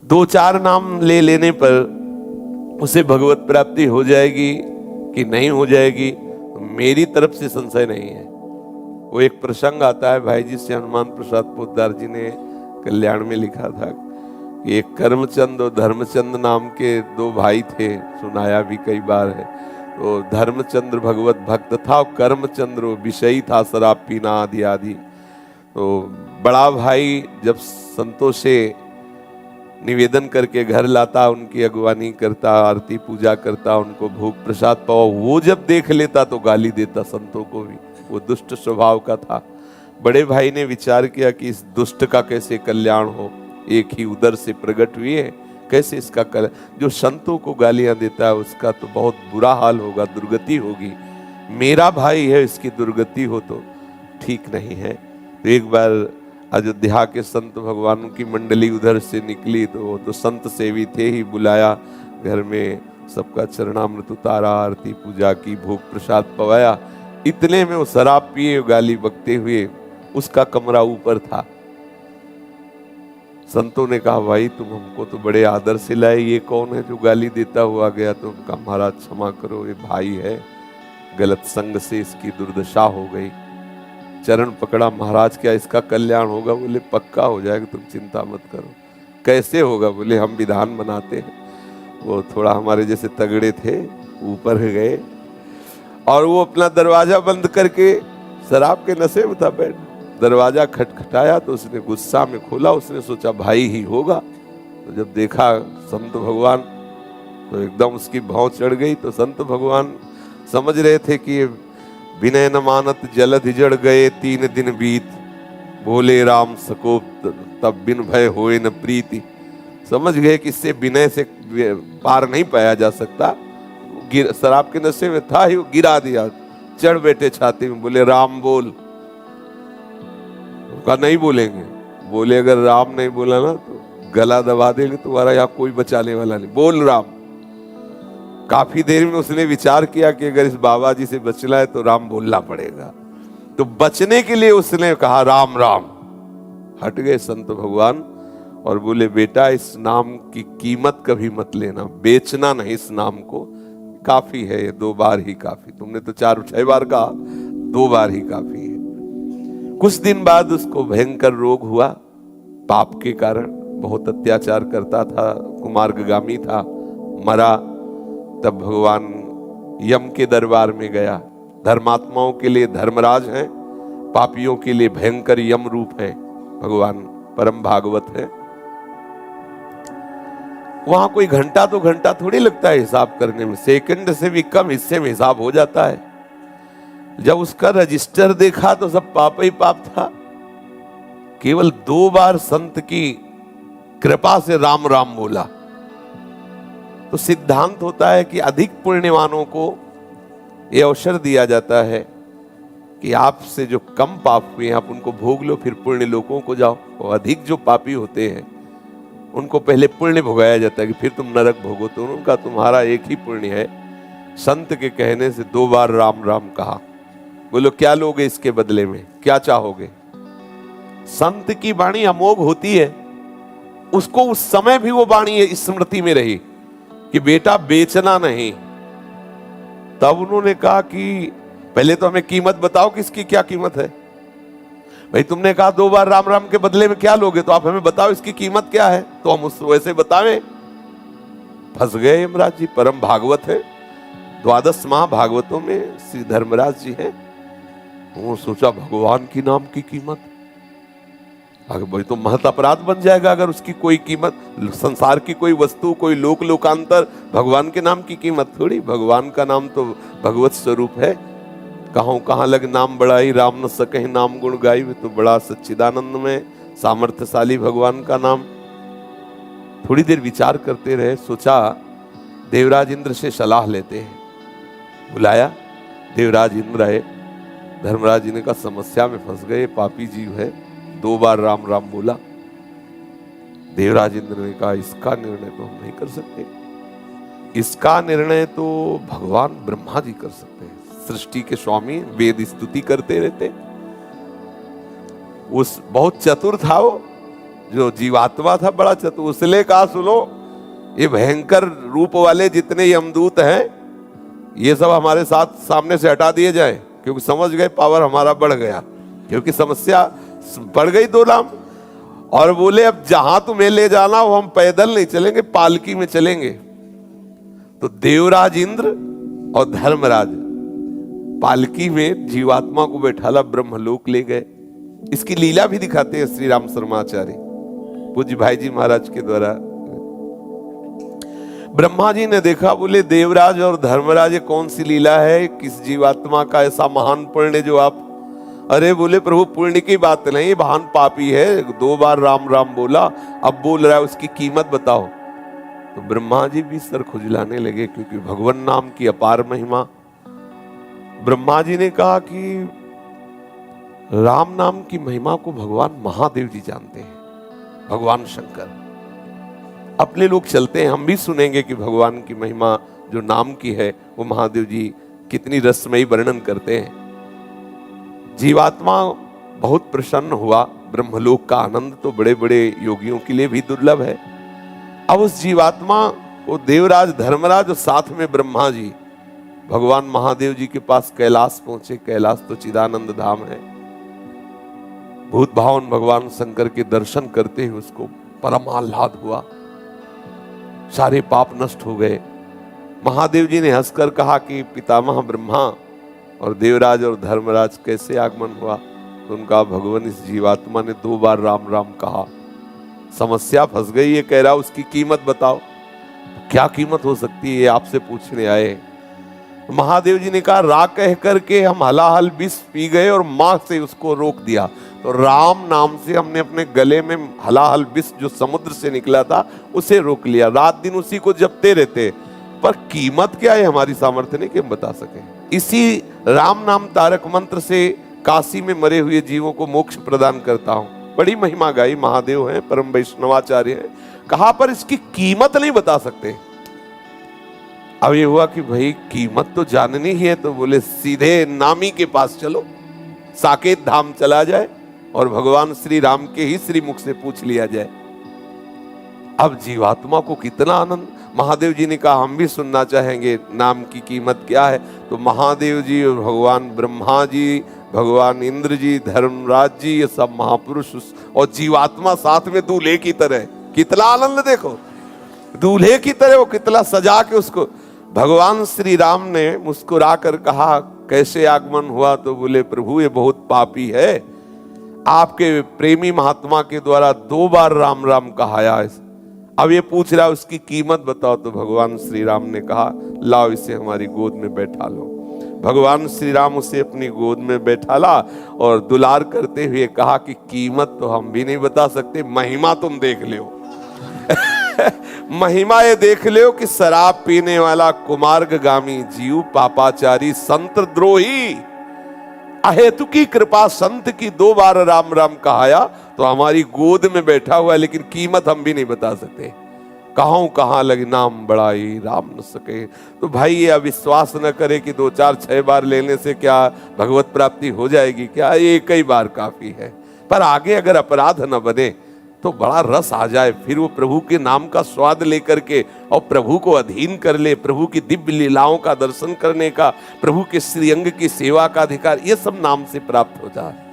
दो चार नाम ले लेने पर उसे भगवत प्राप्ति हो जाएगी कि नहीं हो जाएगी, मेरी तरफ से संशय नहीं है। वो एक प्रसंग आता है, भाई जी से हनुमान प्रसाद पोद्दार जी ने कल्याण में लिखा था कि एक कर्मचंद और धर्मचंद नाम के दो भाई थे, सुनाया भी कई बार है। तो धर्मचंद्र भगवत भक्त था और कर्मचंद्र विषयी था, शराब पीना आदि आदि। तो बड़ा भाई जब संतों से निवेदन करके घर लाता, उनकी अगवानी करता, आरती पूजा करता, उनको भोग प्रसाद पावा, वो जब देख लेता तो गाली देता संतों को भी। वो दुष्ट स्वभाव का था। बड़े भाई ने विचार किया कि इस दुष्ट का कैसे कल्याण हो, एक ही उदर से प्रकट हुए, कैसे इसका जो संतों को गालियां देता है उसका तो बहुत बुरा हाल होगा, दुर्गति होगी। मेरा भाई है, इसकी दुर्गति हो तो ठीक नहीं है। तो एक बार अयोध्या के संत भगवानों की मंडली उधर से निकली, तो वो तो संत सेवी थे ही, बुलाया घर में, सबका चरणामृत उतारा, आरती पूजा की, भोग प्रसाद पवाया। इतने में वो शराब पिए गाली बकते हुए, उसका कमरा ऊपर था। संतों ने कहा भाई तुम हमको तो बड़े आदर से लाए, ये कौन है जो गाली देता हुआ गया? तो उनका महाराज क्षमा करो, ये भाई है, गलत संग से इसकी दुर्दशा हो गई। चरण पकड़ा, महाराज क्या इसका कल्याण होगा? बोले पक्का हो जाएगा, तुम चिंता मत करो। कैसे होगा? बोले हम विधान बनाते हैं। वो थोड़ा हमारे जैसे तगड़े थे, ऊपर गए और वो अपना दरवाजा बंद करके शराब के नशे में था बैठ, दरवाजा खटखटाया तो उसने गुस्सा में खोला, उसने सोचा भाई ही होगा। तो जब देखा संत भगवान तो एकदम उसकी भौं चढ़ गई। तो संत भगवान समझ रहे थे कि विनय न मानत जलध जड़ गए 3 दिन बीत, बोले राम सकोप तब बिन भय होए न प्रीति। समझ गए कि इससे विनय से पार नहीं पाया जा सकता। शराब के नशे में था ही, वो गिरा दिया, चढ़ बैठे छाती में, बोले राम बोल। कहा नहीं बोलेंगे। बोले अगर राम नहीं बोला ना तो गला दबा देंगे, तुम्हारा यहाँ कोई बचाने वाला नहीं, बोल राम। काफी देर में उसने विचार किया कि अगर इस बाबा जी से बचना है तो राम बोलना पड़ेगा। तो बचने के लिए उसने कहा राम राम। हट गए संत भगवान और बोले बेटा इस नाम की कीमत कभी मत लेना, बेचना नहीं इस नाम को, काफी है ये, 2 बार ही काफी। तुमने तो 4-6 बार कहा, 2 बार ही काफी है। कुछ दिन बाद उसको भयंकर रोग हुआ, पाप के कारण, बहुत अत्याचार करता था, कुमार्गामी था, मरा। तब भगवान यम के दरबार में गया। धर्मात्माओं के लिए धर्मराज हैं, पापियों के लिए भयंकर यम रूप है भगवान, परम भागवत है। वहां कोई घंटा 2 घंटा थोड़ी लगता है हिसाब करने में, सेकंड से भी कम हिस्से में हिसाब हो जाता है। जब उसका रजिस्टर देखा तो सब पाप ही पाप था। केवल 2 बार संत की कृपा से राम राम बोला। तो सिद्धांत होता है कि अधिक पुण्यवानों को यह अवसर दिया जाता है कि आपसे जो कम पाप हुए आप उनको भोग लो, फिर पुण्य लोकों को जाओ। और अधिक जो पापी होते हैं उनको पहले पुण्य भोगाया जाता है कि फिर तुम नरक भोगो। तो उनका तुम्हारा एक ही पुण्य है। संत के कहने से 2 बार राम राम कहा। बोलो क्या लोगे इसके बदले में, क्या चाहोगे? संत की वाणी अमोघ होती है, उसको उस समय भी वो वाणी स्मृति में रही कि बेटा बेचना नहीं। तब उन्होंने कहा कि पहले तो हमें कीमत बताओ, किसकी क्या कीमत है? भाई तुमने कहा 2 बार राम राम के बदले में क्या लोगे, तो आप हमें बताओ इसकी कीमत क्या है, तो हम उस वैसे बतावें। फंस गए यमराज जी, परम भागवत है, 12 महाभागवतों में श्री धर्मराज जी हैं। वो सोचा भगवान की नाम की कीमत, अगर भाई तो महत अपराध बन जाएगा अगर उसकी कोई कीमत, संसार की कोई वस्तु, कोई लोक लोकांतर, भगवान के नाम की कीमत थोड़ी। भगवान का नाम तो भगवत स्वरूप है। कहाँ कहाँ लग नाम बढ़ाई, राम न सके नाम गुण गाई। तो बड़ा सच्चिदानंद में सामर्थ्यशाली भगवान का नाम। थोड़ी देर विचार करते रहे, सोचा देवराज इंद्र से सलाह लेते हैं। बुलाया, देवराज इंद्र आए। धर्मराज जी ने कहा समस्या में फंस गए, पापी जीव है, 2 बार राम राम बोला। देवराज इंद्र ने कहा इसका निर्णय तो हम नहीं कर सकते, इसका निर्णय तो भगवान ब्रह्मा जी कर सकते हैं, सृष्टि के स्वामी, वेद स्तुति करते रहते। उस बहुत चतुर था वो, जो जीवात्मा था बड़ा चतुर, उसने कहा सुनो ये भयंकर रूप वाले जितने यमदूत हैं ये सब हमारे साथ सामने से हटा दिए जाएं, क्योंकि समझ गए पावर हमारा बढ़ गया, क्योंकि समस्या बढ़ गई 2 लाम। और बोले अब जहां तुम्हें ले जाना वो हम पैदल नहीं चलेंगे, पालकी में चलेंगे। तो देवराज इंद्र और धर्मराज पालकी में जीवात्मा को बैठाला ब्रह्मलोक ले गए। इसकी लीला भी दिखाते हैं श्री राम शर्माचार्य पूज्य भाई जी महाराज के द्वारा। ब्रह्मा जी ने देखा, बोले देवराज और धर्मराज ये कौन सी लीला है, किस जीवात्मा का ऐसा महान पुण्य जो आप, अरे बोले प्रभु पुण्य की बात नहीं, महान पापी है, 2 बार राम राम बोला, अब बोल रहा है, उसकी कीमत बताओ। तो ब्रह्मा जी भी सर खुजलाने लगे, क्योंकि भगवान नाम की अपार महिमा। ब्रह्मा जी ने कहा कि राम नाम की महिमा को भगवान महादेव जी जानते हैं, भगवान शंकर। अपने लोग चलते हैं, हम भी सुनेंगे कि भगवान की महिमा जो नाम की है वो महादेव जी कितनी रसमयी वर्णन करते हैं। जीवात्मा बहुत प्रसन्न हुआ, ब्रह्मलोक का आनंद तो बड़े बड़े योगियों के लिए भी दुर्लभ है। अब उस जीवात्मा को देवराज धर्मराज और साथ में ब्रह्मा जी भगवान महादेव जी के पास कैलाश पहुंचे। कैलाश तो चिदानंद धाम है। भूत भावन भगवान शंकर के दर्शन करते ही उसको परम आह्लाद हुआ, सारे पाप नष्ट हो गए। महादेव जी ने हंसकर कहा कि पितामह ब्रह्मा और देवराज और धर्मराज कैसे आगमन हुआ। तो उनका भगवान इस जीवात्मा ने 2 बार राम राम कहा, समस्या फंस गई, ये कह रहा उसकी कीमत बताओ। क्या कीमत हो सकती है आपसे पूछने आए। महादेव जी ने कहा रा कह करके हम हलाहल विष पी गए और मां से उसको रोक दिया। तो राम नाम से हमने अपने गले में हलाहल विष जो समुद्र से निकला था उसे रोक लिया, रात दिन उसी को जपते रहते। पर कीमत क्या है हमारी सामर्थ्य नहीं कि हम बता सके। इसी राम नाम तारक मंत्र से काशी में मरे हुए जीवों को मोक्ष प्रदान करता हूं। बड़ी महिमा गाई, महादेव हैं, परम वैष्णवाचार्य हैं। कहा पर इसकी कीमत नहीं बता सकते। अब ये हुआ कि भाई कीमत तो जाननी ही है, तो बोले सीधे नामी के पास चलो, साकेत धाम चला जाए और भगवान श्री राम के ही श्रीमुख से पूछ लिया जाए। अब जीवात्मा को कितना आनंद। महादेव जी ने कहा हम भी सुनना चाहेंगे नाम की कीमत क्या है। तो महादेव जी और भगवान ब्रह्मा जी, भगवान इंद्र जी, धर्मराज जी, ये सब महापुरुष और जीवात्मा साथ में दूल्हे की तरह, कितना आनंद देखो, दूल्हे की तरह वो कितना सजा के उसको। भगवान श्री राम ने मुस्कुरा कर कहा कैसे आगमन हुआ। तो बोले प्रभु ये बहुत पापी है, आपके प्रेमी महात्मा के द्वारा 2 बार राम राम कहाया। अब ये पूछ रहा उसकी कीमत बताओ। तो भगवान श्री राम ने कहा लाओ इसे हमारी गोद में बैठा लो। भगवान श्री राम उसे अपनी गोद में बैठाला और दुलार करते हुए कहा कि कीमत तो हम भी नहीं बता सकते, महिमा तुम देख लो। महिमा ये देख लो कि शराब पीने वाला कुमार्गामी जीव, पापाचारी, संत द्रोही, अहेतु की कृपा संत की 2 बार राम राम कहाया तो हमारी गोद में बैठा हुआ है, लेकिन कीमत हम भी नहीं बता सकते। कहां लगे नाम बड़ाई राम न सके। तो भाई ये अविश्वास न करे कि 2 4 6 बार लेने से क्या भगवत प्राप्ति हो जाएगी, क्या ये कई बार काफी है। पर आगे अगर अपराध न बने तो बड़ा रस आ जाए, फिर वो प्रभु के नाम का स्वाद लेकर के और प्रभु को अधीन कर ले, प्रभु की दिव्य लीलाओं का दर्शन करने का, प्रभु के श्रीअंग की सेवा का अधिकार, ये सब नाम से प्राप्त हो जाए।